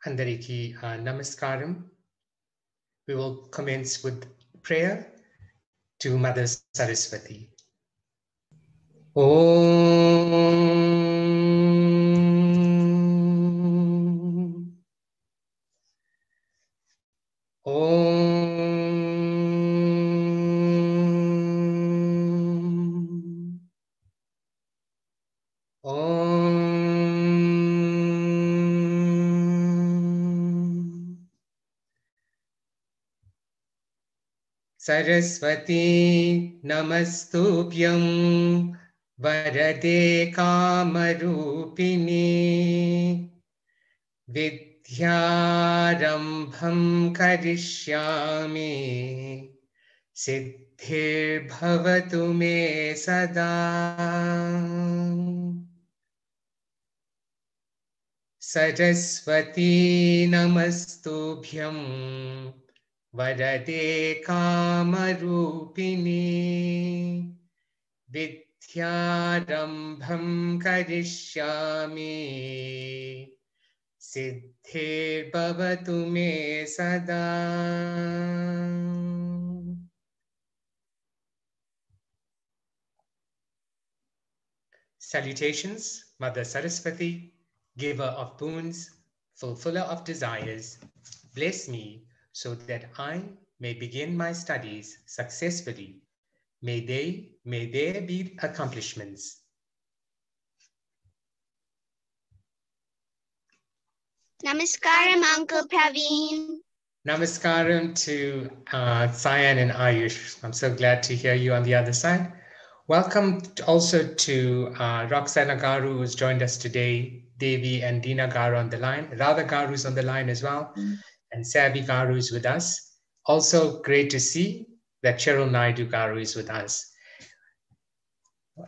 Andariki Namaskaram. We will commence with prayer to Mother Saraswati. Om. Om. Om. Saraswati Namastubhyam Varade Kamarupini Vidyarambham Karishyami Siddhir Bhavatu Me Sada. Saraswati Namastubhyam Varade Kamarupini Vidyarambham Karishyami Siddhir Bhavatu Me Sada. Salutations, Mother Saraswati, giver of boons, fulfiller of desires, bless me so that I may begin my studies successfully. May there be accomplishments. Namaskaram, Uncle Praveen. Namaskaram to Sayan and Ayush. I'm so glad to hear you on the other side. Welcome also to Roxana Garu, who's joined us today, Devi and Dina Garu on the line, Radha Garu is on the line as well, and Savi Garu is with us. Also great to see that Cheryl Naidu Garu is with us.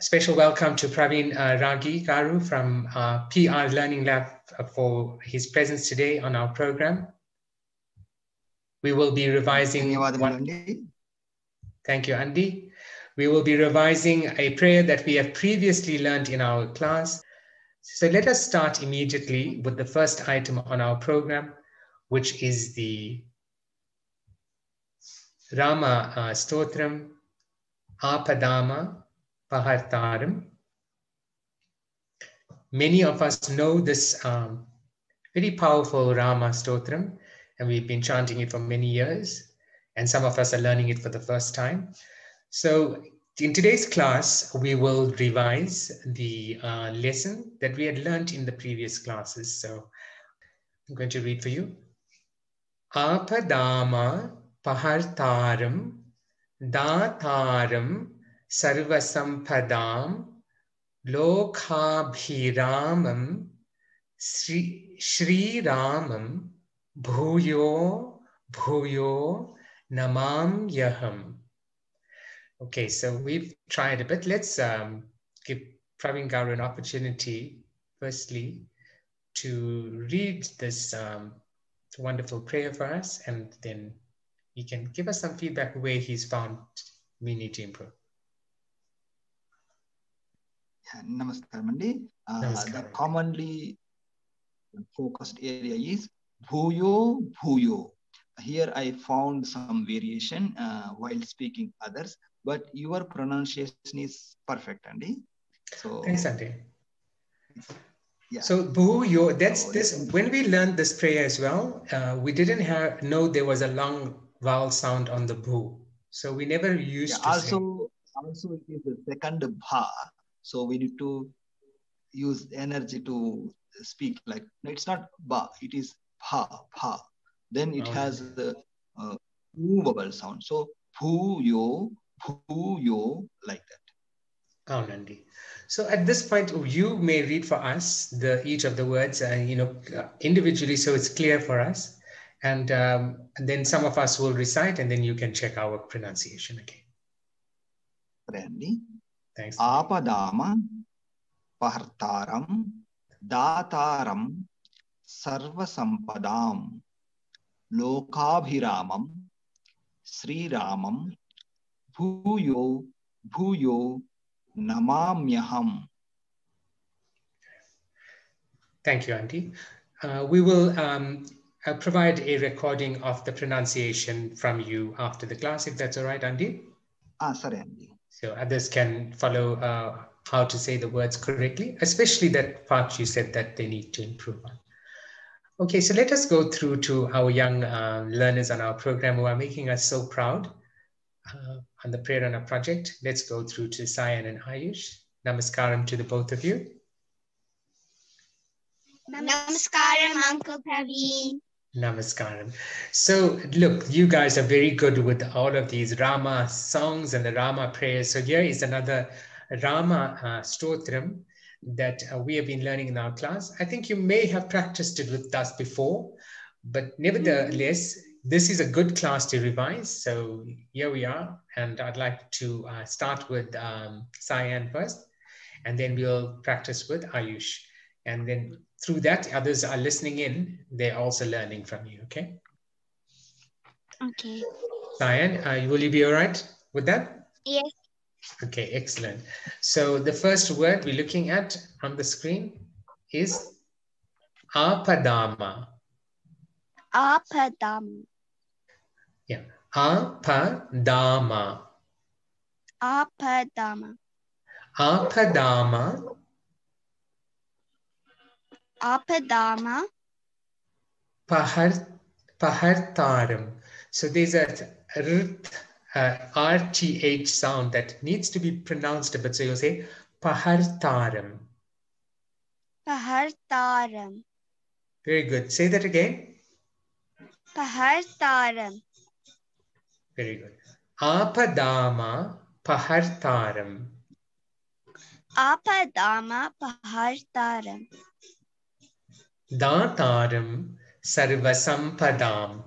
Special welcome to Praveen Ragi Garu from PR Learning Lab for his presence today on our program. We will be revising. Thank you, Andy. We will be revising a prayer that we have previously learned in our class. So let us start immediately with the first item on our program, which is the Rama Stotram, Aapadhaama Paharthaaram. Many of us know this very powerful Rama Stotram, and we've been chanting it for many years, and some of us are learning it for the first time. So in today's class, we will revise the lesson that we had learned in the previous classes. So I'm going to read for you. Aapadhaama Paharthaaram Dhaathaaram Sarva Sampadhaam Loakaabhiraamam Shree Raamam Bhuuyoa Namaamyaham. Okay, so we've tried a bit. Let's give Praveen Garu an opportunity, firstly, to read this wonderful prayer for us, and then he can give us some feedback where he's found we need to improve. Namaskar, Mandi. The commonly focused area is Bhuuyoa. Here I found some variation while speaking others, but your pronunciation is perfect, Andy. So thanks, Andy. Yeah. So Bhuuyoa, that's this. When we learned this prayer as well, we didn't know there was a long vowel sound on the bhu. So we never used to also it is the second bha. So we need to use energy to speak like, no, it's not ba, it is bha. Then it has the vowel sound. So Bhuuyoa, like that. Oh, Nandi. So at this point, you may read for us each of the words, individually, so it's clear for us. And then some of us will recite, and then you can check our pronunciation again. Randy. Thanks. Aapadhaama Paharthaaram Dhaathaaram Sarva Sampadhaam Loakaabhiraamam Shreeraamam Bhuuyoa Namaamyaham. Thank you, Auntie. we will provide a recording of the pronunciation from you after the class, if that's all right, Andy. Sorry, Andy. So others can follow how to say the words correctly, especially that part you said that they need to improve on. Okay, so let us go through to our young learners on our program who are making us so proud on the Prerana project. Let's go through to Sayan and Ayush. Namaskaram to the both of you. Namaskaram, Uncle Praveen. Namaskaram. So look, you guys are very good with all of these Rama songs and the Rama prayers. So here is another Rama stotram that we have been learning in our class. I think you may have practiced it with us before, but nevertheless, this is a good class to revise. So here we are, and I'd like to start with Sayan first, and then we'll practice with Ayush. And then through that, others are listening in. They're also learning from you, okay? Okay. Sayan, will you be all right with that? Yes. Okay, excellent. So the first word we're looking at on the screen is Aapadhaama. Aapadhaama. Yeah, Aapadhaama. Aapadhaama. Aapadhaama. Aapadhaama. Paharthaaram. So there's a RTH sound that needs to be pronounced a bit. So you'll say Paharthaaram. Paharthaaram. Very good. Say that again. Paharthaaram. Very good. Aapadhaama Paharthaaram. Aapadhaama Paharthaaram. Dhaathaaram Sarva Sampadhaam.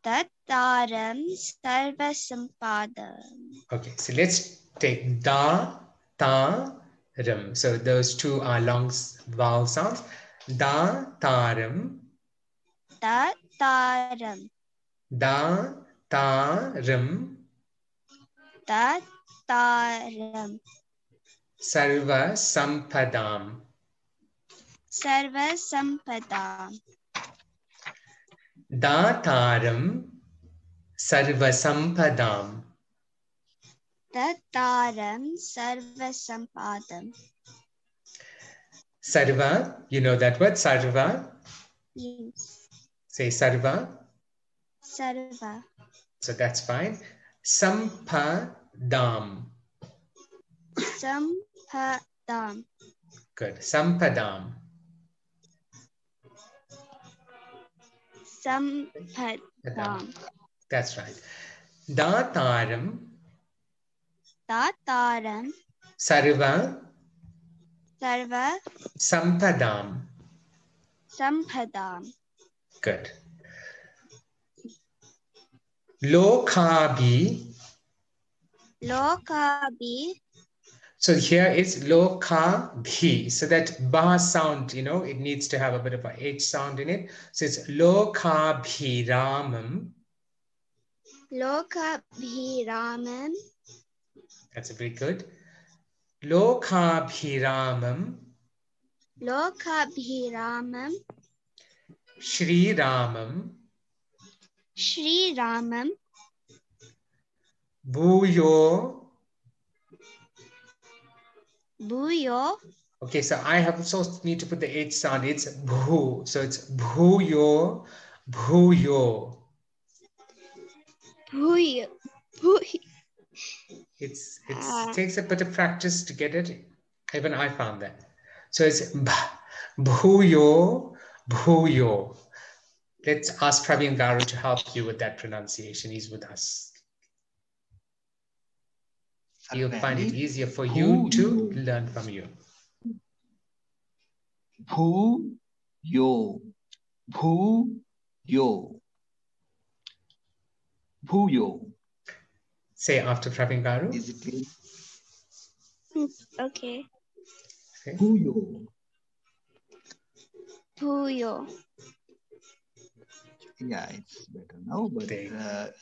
Dhaathaaram Sarva Sampadhaam. Okay, so let's take Dhaathaaram. So those two are long vowel sounds. Dhaathaaram. Dhaathaaram. Dhaathaaram. Dhaathaaram. Sarva Sampadhaam. Sarva Sampadhaam. Dhaathaaram Sarva Sampadhaam. Dhaathaaram Sarva Sampadhaam. Sarva, you know that word, Sarva? Yes. Say Sarva. Sarva. So that's fine. Sampadhaam. Sampadhaam. Good. Sampadhaam. Sampadhaam. That's right. Dhaathaaram. Dhaathaaram. Sarva. Sarva. Sampadhaam. Sampadhaam. Good. Loakaabhi. Loakaabhi. So here is Loakaabhi. So that ba sound, you know, it needs to have a bit of a H sound in it. So it's Loakaabhiraamam. Loakaabhiraamam. That's very good. Loakaabhiraamam. Loakaabhiraamam. Shree Raamam. Shree Raamam. Bhuuyoa. Bhuuyoa. Okay, so I have also need to put the H sound. It's bhu. So it's Bhuuyoa. Bhuuyoa. Bhuuyoa. Bhuuyoa. It takes a bit of practice to get it. Even I found that. So it's Bhuuyoa. Bhuuyoa. Let's ask Praveen Garu to help you with that pronunciation. He's with us. He'll find it easier for you to learn from you. Bhuuyoa. Bhuuyoa. Bhuuyoa. Say after Praveen Garu. Is it clear? Okay. Bhuuyoa. Bhuuyoa. Yeah, it's better now, but the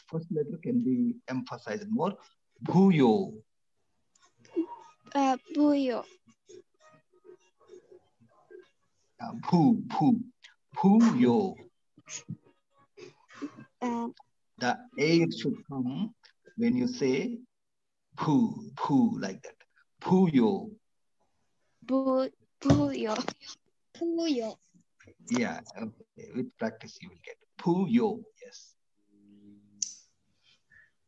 first letter can be emphasized more. Bhuuyoa. Bhuuyoa. Bhuuyo. Uh, The air should come when you say bhoo, like that. Bhuuyo. Bhuuyo. Bhuuyo. Yeah, okay. With practice you will get Bhuuyo. Yes.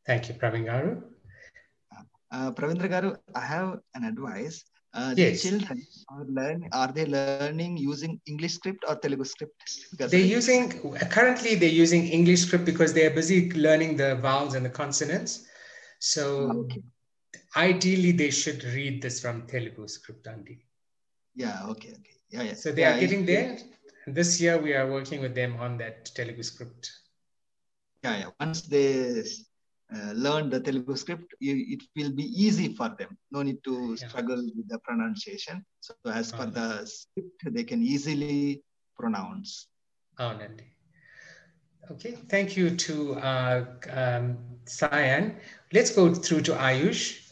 Thank you, Praveen Garu. Pravindra Garu, I have an advice. Yes. These children are they learning using English script or Telugu script? Because Currently they're using English script because they are busy learning the vowels and the consonants. So okay. Ideally they should read this from Telugu script only. Yeah, okay. Yeah. So they are getting there. This year we are working with them on that Telugu script. Yeah. Once they learn the Telugu script, it will be easy for them. No need to struggle with the pronunciation. So as per the script, they can easily pronounce. Okay, thank you to Sayan. Let's go through to Ayush.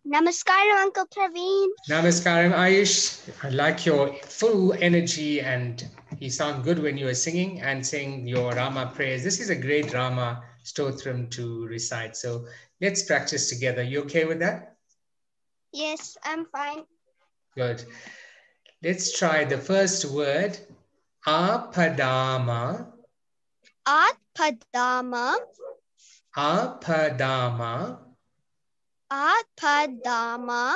Namaskaram, Uncle Praveen. Namaskaram, Ayush. I like your full energy and you sound good when you are singing and saying your Rama prayers. This is a great Rama stotram to recite. So let's practice together. You okay with that? Yes, I'm fine. Good. Let's try the first word. Aapadhaama. Aapadhaama. Aapadhaama. Aapadhaama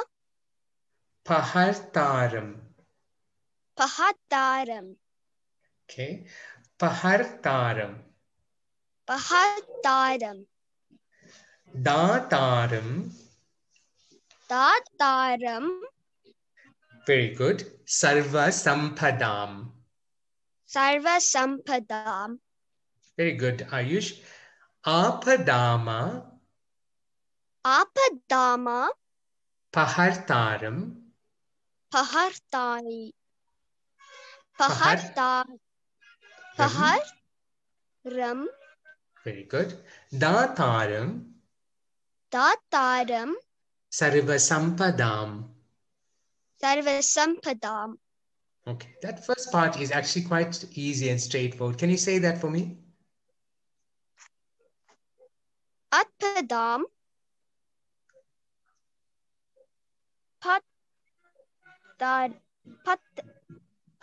Paharthaaram. Paharthaaram. Okay. Paharthaaram. Paharthaaram. Dhaathaaram. Dhaathaaram. Very good. Sarva Sampadhaam. Sarva Sampadhaam. Very good, Ayush. Aapadhaama. Aapadhaama Paharthaaram. Paharthaaram. Very good. Dhaathaaram. Dhaathaaram. Sarva Sampadhaam. Sarva Sampadhaam. Okay, that first part is actually quite easy and straightforward. Can you say that for me? Aapadhaam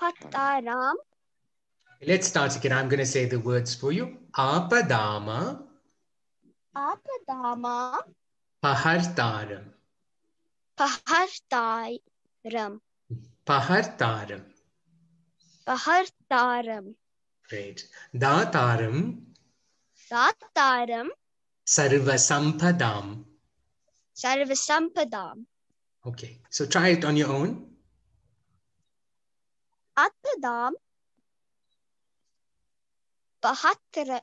Paharthaaram. Let's start again. I'm going to say the words for you. Aapadhaama. Aapadhaama Paharthaaram. Paharthaaram. Paharthaaram. Paharthaaram. Great. Dhaathaaram. Dhaathaaram. Sarva Sampadhaam. Sarva Sampadhaam. Okay, so try it on your own. Aapadhaam Paharthaaram.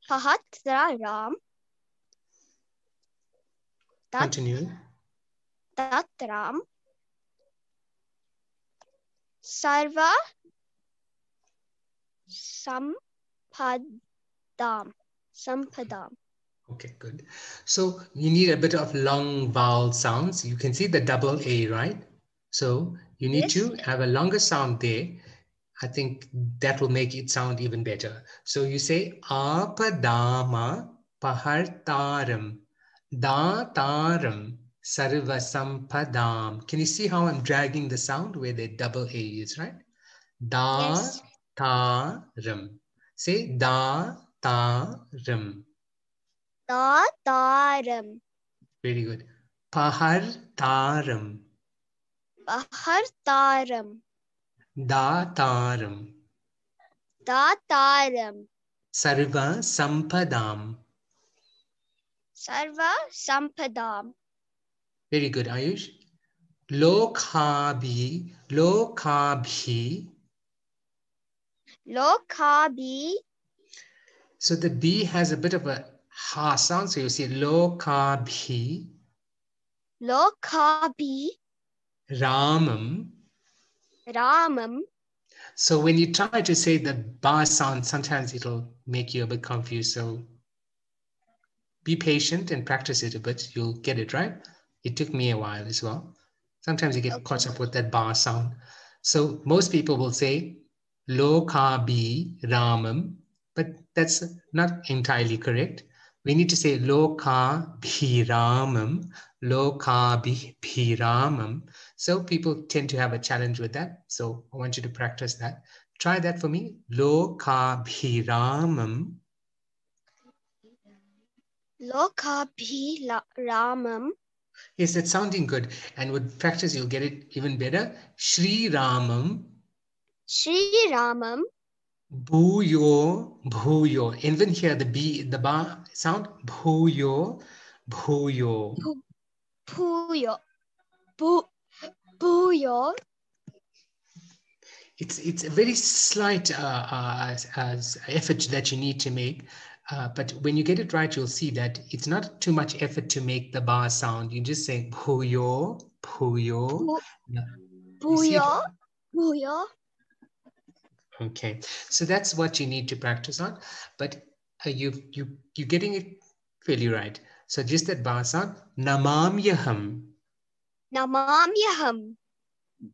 Paharthaaram. Continue. Dhaathaaram. Sarva Sampadhaam. Okay, good. So you need a bit of long vowel sounds. You can see the double A, right? So you need to have a longer sound there. I think that will make it sound even better. So you say Aapadhaama Paharthaaram Dhaathaaram Sarva Sampadhaam. Can you see how I'm dragging the sound where the double A is, right? Dhaathaaram. Say Dhaathaaram. Dhaathaaram. Very good. Paharthaaram. Paharthaaram. Dhaathaaram. Dhaathaaram. Sarva Sampadhaam. Sarva Sampadhaam. Very good, Ayush. Loakaabhiraamam. Loakaabhiraamam. So the B has a bit of a ha sound. So you see Loakaabhiraamam. Ramam. So when you try to say the ba sound, sometimes it'll make you a bit confused. So be patient and practice it a bit. You'll get it right. It took me a while as well. Sometimes you get caught up with that bar sound. So most people will say Loakaabhiraamam, but that's not entirely correct. We need to say Loakaabhiraamam, Loakaabhiraamam. So people tend to have a challenge with that. So I want you to practice that. Try that for me. Loakaabhiraamam. Loakaabhiraamam. Yes, that's sounding good. And with practice, you'll get it even better. Shree Raamam. Shree Raamam. Bhuuyoa, Bhuuyoa. Even here, the bar sound. Bhuuyoa, Bhuuyoa. Bhuuyoa. Bhuuyoa. It's a very slight effort that you need to make. But when you get it right, you'll see that it's not too much effort to make the bar sound. You just say Bhuuyoa, Bhuuyoa. Bhuuyoa. Bhuuyoa. Okay, so that's what you need to practice on, but you're getting it fairly right. So just that bar sound, Namaamyaham. Namaamyaham.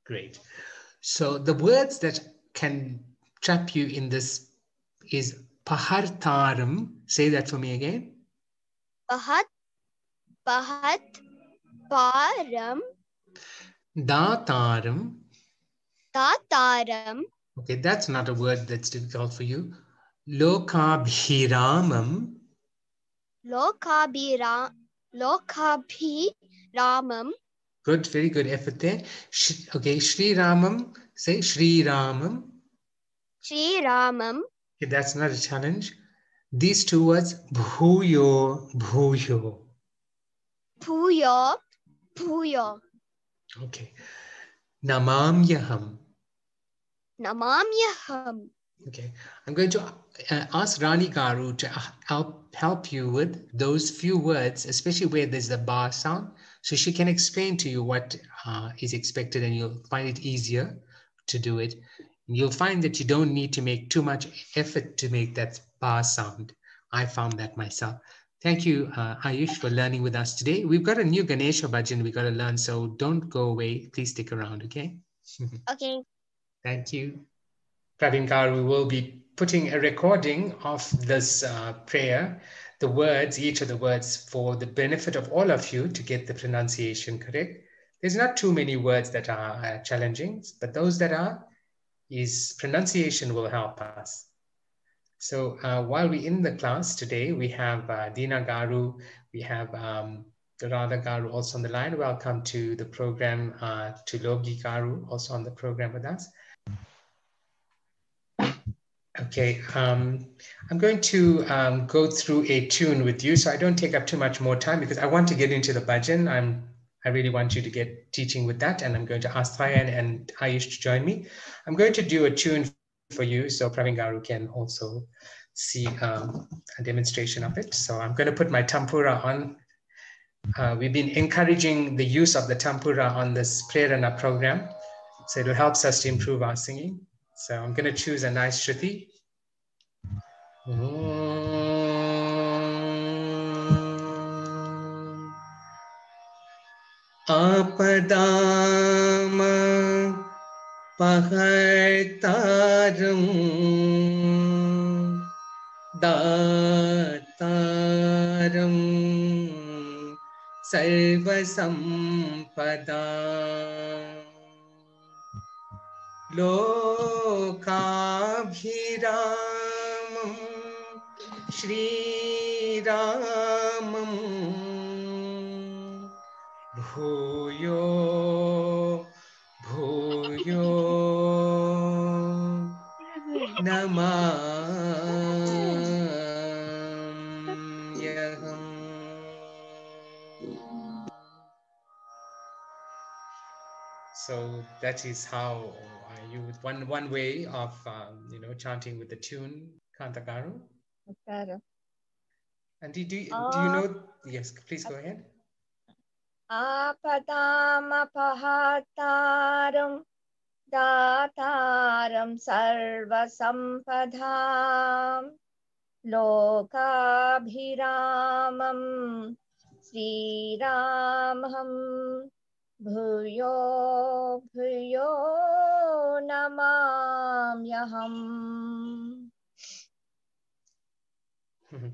Great. So the words that can trap you in this is Paharthaaram. Say that for me again. Paharthaaram. Dhaathaaram. Dhaathaaram. Okay, that's not a word that's difficult for you. Loakaabhiraamam. Loakaabhiraamam. Good, very good effort there. Okay, Shree Raamam. Say Shree Raamam. Shree Raamam. Okay, that's not a challenge. These two words, Bhuuyoa, Bhuuyoa. Bhuuyoa. Bhuuyoa. Okay. Namaamyaham. Namaamyaham. Okay. I'm going to ask Rani Garu to help you with those few words, especially where there's the bar sound, so she can explain to you what is expected, and you'll find it easier to do it. You'll find that you don't need to make too much effort to make that bar sound. I found that myself. Thank you, Ayush, for learning with us today. We've got a new Ganesha bhajan we got to learn, so don't go away. Please stick around, okay? Okay. Thank you. Praveen Garu will be putting a recording of this prayer, the words, each of the words, for the benefit of all of you to get the pronunciation correct. There's not too many words that are challenging, but those that are, his pronunciation will help us. So while we're in the class today, we have Dina Garu, we have Radha Garu also on the line. Welcome to the program, to Logi Garu also on the program with us. Okay, I'm going to go through a tune with you, so I don't take up too much more time because I want to get into the bhajan. I really want you to get teaching with that, and I'm going to ask Thayan and Ayush to join me. I'm going to do a tune for you, so Praveen Garu can also see a demonstration of it. So I'm going to put my tampura on. We've been encouraging the use of the tampura on this Prerana program, so it helps us to improve our singing. So I'm going to choose a nice Shruti. Aapadhaama Paharthaaram Dhaathaaram Sarva Sampadhaam Loakaabhiraamam Shreeraamam Bhuuyoa Bhuuyoa Namaamyaham. So that is how you would one way of chanting with the tune, Kantagaru. And do you know? Yes, please go ahead. Aapadhaama Paharthaaram Dhaathaaram Sarva Sampadhaam Loakaabhiraamam Shreeraamam Bhuuyo Bhuuyo Namaamyaham.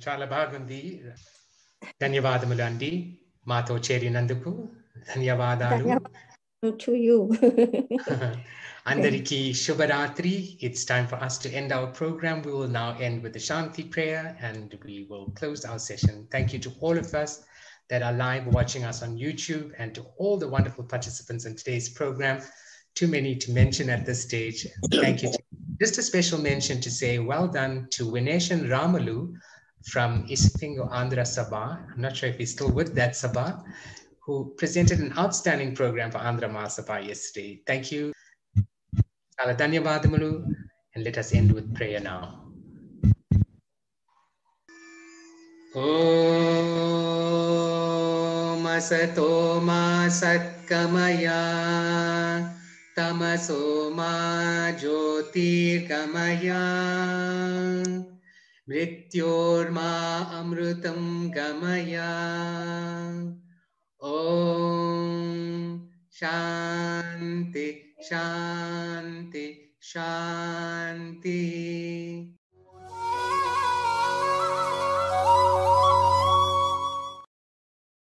Chala bagundi. ధన్యవాదములు అండి మాతో చేరినందుకు ధన్యవాదాలు To you. Andariki Shubharatri. It's time for us to end our program. We will now end with the Shanti prayer and we will close our session. Thank you to all of us that are live watching us on YouTube and to all the wonderful participants in today's program. Too many to mention at this stage. Thank you. Just a special mention to say well done to Vineshan Ramalu from Isipingo Andhra Sabha. I'm not sure if he's still with that Sabha, who presented an outstanding program for Andhra Mahasabha yesterday. Thank you. Chala dhanyavadamalu, and let us end with prayer now. Om Asato Ma Satkamaya Tamaso Ma Jyotirgamaya Mrityorma Amrutam Gamaya. Om Shanti Shanti Shanti.